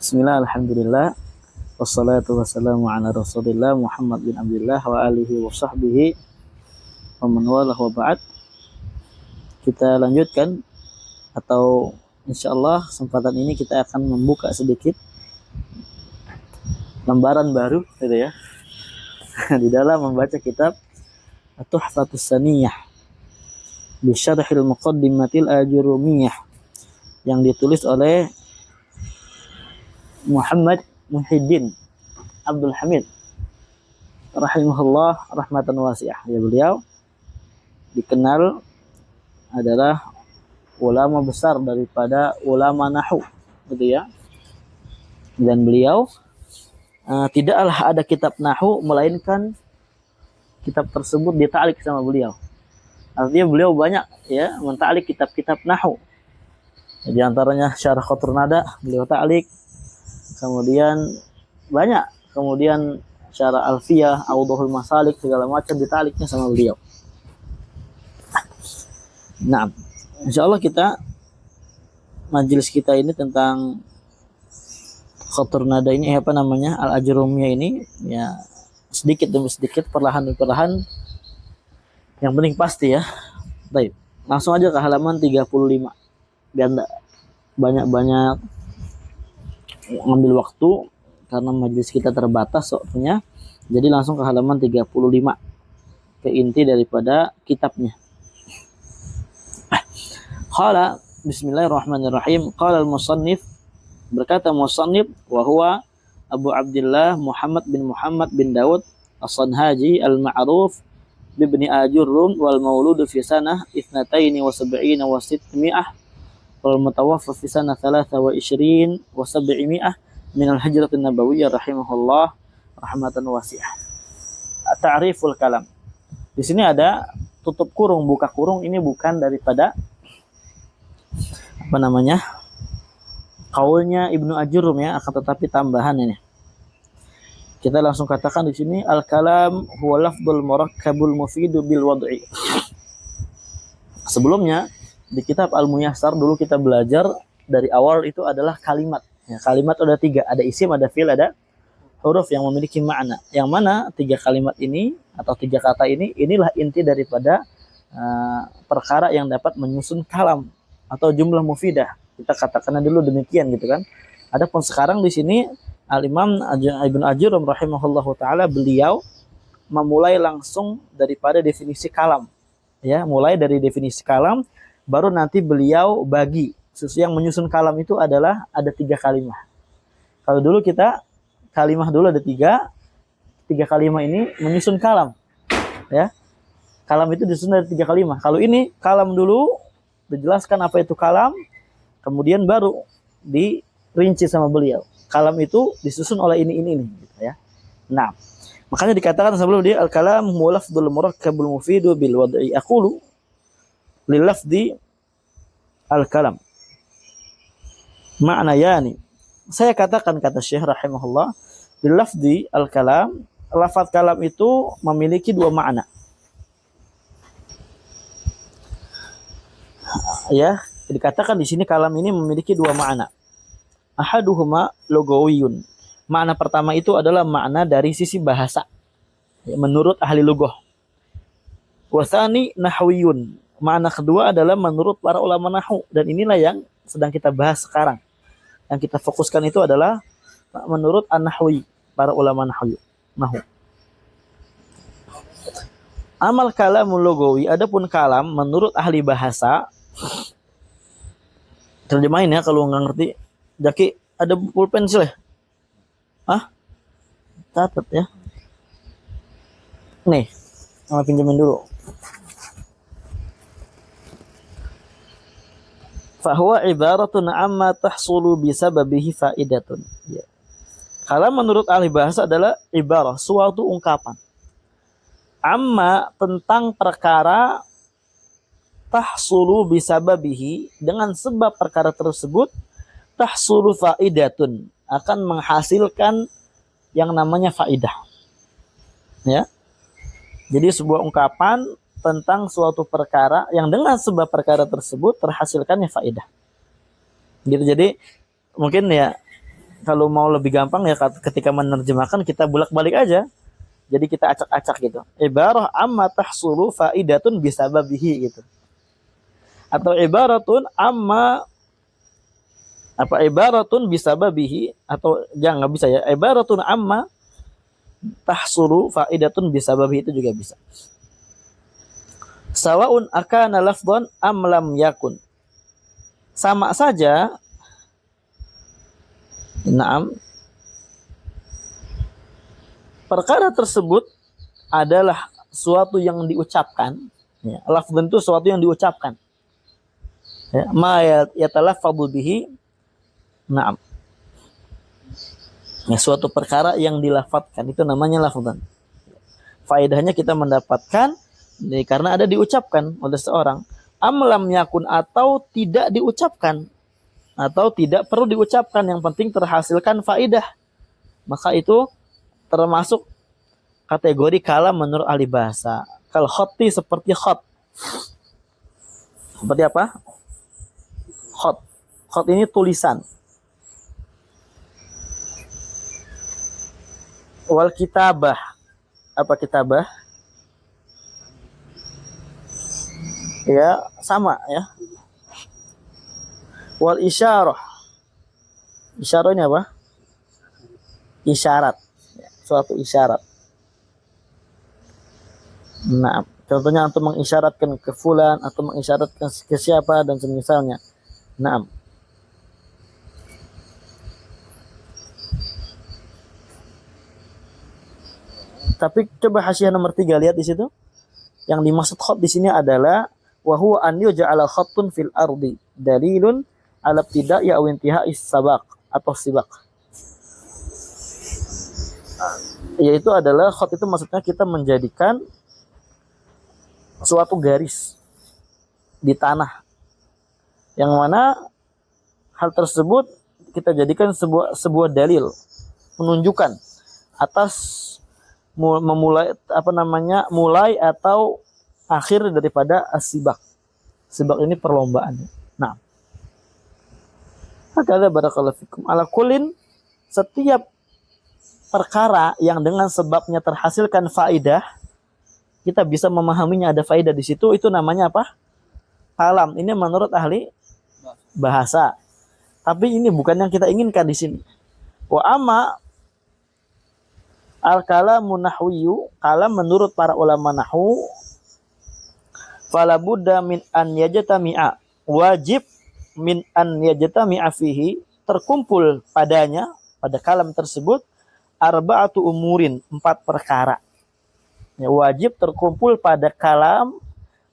Bismillah, alhamdulillah, wassalatu wassalamu ala rasulillah Muhammad bin Abdullah wa alihi wa sahbihi wa man walah wa ba'd. Kita lanjutkan atau insyaallah kesempatan ini kita akan membuka sedikit lembaran baru gitu ya di dalam membaca kitab Tuhfatus Saniyah bi Syarhil Muqaddimatil Ajurumiyah yang ditulis oleh Muhammad Muhyiddin Abdul Hamid rahimahullah rahmatan wasi'ah. Ya, beliau dikenal adalah ulama besar daripada ulama nahwu gitu ya. Dan beliau tidaklah ada kitab nahwu melainkan kitab tersebut dita'liq sama beliau. Artinya beliau banyak ya menta'liq kitab-kitab nahwu. Di antaranya Syarah Qatrun Nada beliau ta'liq. Kemudian banyak, kemudian Syarah Alfiyah, Awdhul Masalik, segala macam ditaliknya sama beliau. Nah, insyaallah kita majelis kita ini tentang Qatrun Nada ini Al-Ajurumiyah ini ya sedikit demi sedikit, perlahan demi perlahan, yang penting pasti ya. Baik, langsung aja ke halaman 35 biar enggak banyak-banyak ngambil waktu karena majelis kita terbatas waktunya. Jadi langsung ke halaman 35 ke inti daripada kitabnya. Qala bismillahirrahmanirrahim. Qala al-musannif, berkata musannif, wa huwa Abu Abdullah Muhammad bin Daud As-Sanhaji al-ma'ruf bibni Ajurrum wal mauludu fi sanah 72 wa 600 wal mutawaffa fi sanah 23 wa 700 min al-hijrah an-nabawiyyah rahimahullah rahmatan wasi'ah. Ta'riful kalam. Di sini ada tutup kurung, buka kurung, ini bukan daripada kaulnya Ibnu Ajurrum ya, akan tetapi tambahan ini. Kita langsung katakan di sini al-kalam huwa lafdzul murakkabul mufidu bil wad'i. Sebelumnya di kitab Al-Muyassar dulu kita belajar dari awal itu adalah kalimat. Ya, kalimat ada 3, ada isim, ada fi'il, ada huruf yang memiliki makna. Yang mana 3 kalimat ini atau 3 kata ini, inilah inti daripada perkara yang dapat menyusun kalam atau jumlah mufidah. Kita katakan dulu demikian gitu kan. Adapun sekarang di sini Al-Imam Ibnu Ajurrum rahimahullahu taala beliau memulai langsung daripada definisi kalam. Ya, mulai dari definisi kalam, baru nanti beliau bagi yang menyusun kalam itu adalah ada 3 kalimah. Kalau dulu kita kalimah dulu ada 3 kalimah ini menyusun kalam. Ya. Kalam itu disusun dari 3 kalimah. Kalau ini kalam dulu dijelaskan apa itu kalam, kemudian baru dirinci sama beliau. Kalam itu disusun oleh ini gitu ya. Nah, makanya dikatakan sebelum dia al-kalam huwa lafdzul murakkabul mufidu bil wad'i. Aqulu lil lafzi al-kalam makna yani. Saya katakan, kata Syekh rahimahullah, bil lafzi al-kalam, lafaz kalam itu memiliki 2 makna. Ya, dikatakan di sini kalam ini memiliki 2 makna. Ahaduhuma lugawiyyun. Makna pertama itu adalah makna dari sisi bahasa, ya, menurut ahli lughah. Wa tsani nahwiyyun. Makna kedua adalah menurut para ulama nahwu, dan inilah yang sedang kita bahas sekarang. Yang kita fokuskan itu adalah menurut an-nahwi, para ulama nahwu. Amal kalamul lugawi, adapun kalam menurut ahli bahasa, terjemahin ya kalau nggak ngerti. Jaki, ada pulpen sih? Catat ya. Nih, sama pinjemin dulu. Fahuwa ibaratun amma tahsulu bisababihi faidatun. Ya. Kalau menurut ahli bahasa adalah ibarah, suatu ungkapan. Amma, tentang perkara, tahsulu bisababihi, dengan sebab perkara tersebut, tahsulu faidatun, akan menghasilkan yang namanya faidah. Ya. Jadi sebuah ungkapan tentang suatu perkara yang dengan sebab perkara tersebut terhasilkannya faedah. Gitu. Jadi mungkin ya kalau mau lebih gampang ya ketika menerjemahkan kita bolak-balik aja. Jadi kita acak-acak gitu. Ibarah amma tahsulu faidatun bisababihi gitu. Atau ibaratun amma apa ibaratun bisababihi atau jangan nggak bisa ya. Ibaratun amma tahsulu faidatun bisababihi itu juga bisa. Sawaun akana lafdhan am lam yakun. Sama saja. Naam. Perkara tersebut adalah suatu yang diucapkan. Ya, lafdhan itu suatu yang diucapkan. Ya, ma yatalaffadhu bihi. Naam. Ya, suatu perkara yang dilafadzkan itu namanya lafdhan. Faedahnya kita mendapatkan karena ada diucapkan oleh seorang. Amlam yakun atau tidak diucapkan atau tidak perlu diucapkan, yang penting terhasilkan faedah, maka itu termasuk kategori kalam menurut ahli bahasa. Kal khoti seperti khot. Seperti apa? Khot. Khot ini tulisan. Wal kitabah. Apa kitabah? Ya, sama ya. Wal isyarah. Isyarah ini apa? Isyarat. Suatu isyarat. Nah, contohnya untuk mengisyaratkan ke fulan atau mengisyaratkan ke siapa dan semisalnya. Nah. Tapi coba hasyiah nomor 3 lihat di situ. Yang dimaksud khot di sini adalah wa huwa an yuj'ala khattun fil ardi dalilun ala ibtida'i aw intihai sabaq atau sibaq. Yaitu adalah khot itu maksudnya kita menjadikan suatu garis di tanah yang mana hal tersebut kita jadikan sebuah dalil menunjukkan atas memulai mulai atau akhir daripada as-sibaq. Sibaq ini perlombaan. Nah, hakadha barakallahu fikum. Ala kullin, setiap perkara yang dengan sebabnya terhasilkan faidah, kita bisa memahaminya ada faidah di situ, itu namanya apa? Kalam. Ini menurut ahli bahasa. Tapi ini bukan yang kita inginkan di sini. Wa amma al-kalamu nahwiyu, kalam menurut para ulama nahwu, fala budda min an yajtami'a, wajib min an yajtami'a fihi, terkumpul padanya, pada kalam tersebut, arba'atu umurin, 4 perkara. Ya, wajib terkumpul pada kalam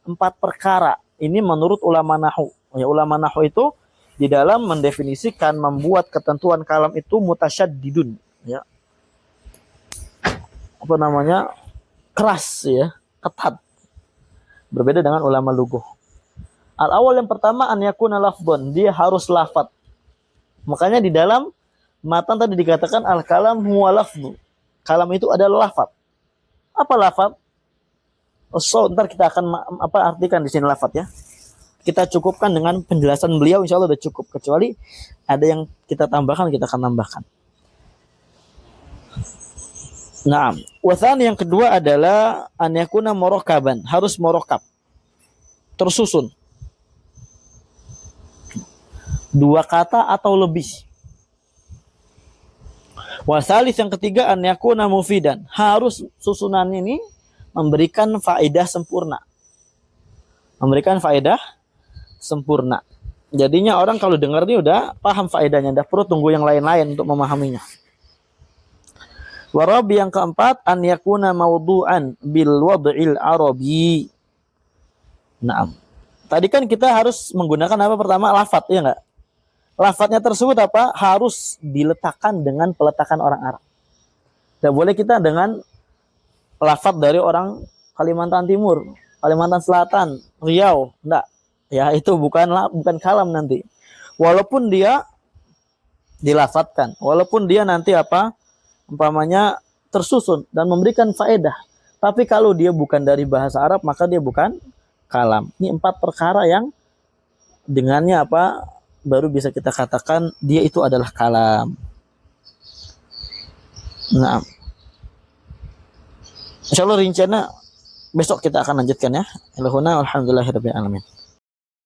4 perkara. Ini menurut ulama nahwu. Ya, ulama nahwu itu di dalam mendefinisikan, membuat ketentuan kalam itu mutasyaddidun, ya. Apa namanya? Keras ya, ketat. Berbeda dengan ulama luguh. Al-awal yang pertama an yakuna lafdhan, dia harus lafad. Makanya di dalam matan tadi dikatakan al-kalam huwa lafdhu. Kalam itu adalah lafad. Apa lafad? So, ntar kita akan artikan di sini lafad ya. Kita cukupkan dengan penjelasan beliau, insya Allah udah cukup. Kecuali ada yang kita tambahkan, kita akan tambahkan. Nah, wathani yang kedua adalah an yakuna murakaban, harus murakab, tersusun. 2 kata atau lebih. Wasalis yang ketiga an yakuna mufidan, harus susunan ini memberikan faedah sempurna. Memberikan faedah sempurna. Jadinya orang kalau dengar ini udah paham faedahnya, enggak perlu tunggu yang lain-lain untuk memahaminya. Warabi yang keempat an yakuna mawdu'an bil wad'il arabi. Naam. Tadi kan kita harus menggunakan apa pertama? Lafaz, ya enggak? Lafaznya tersebut apa? Harus diletakkan dengan peletakan orang Arab. Tidak boleh kita dengan lafaz dari orang Kalimantan Timur, Kalimantan Selatan, Riau, enggak. Ya, itu bukan kalam nanti. Walaupun dia dilafadzkan, walaupun dia nanti apa? Umpamanya tersusun dan memberikan faedah. Tapi kalau dia bukan dari bahasa Arab, maka dia bukan kalam. Ini 4 perkara yang dengannya apa? Baru bisa kita katakan dia itu adalah kalam. Nah, insyaallah rinciannya besok kita akan lanjutkan ya. Ilahuna alhamdulillahirabbil alamin.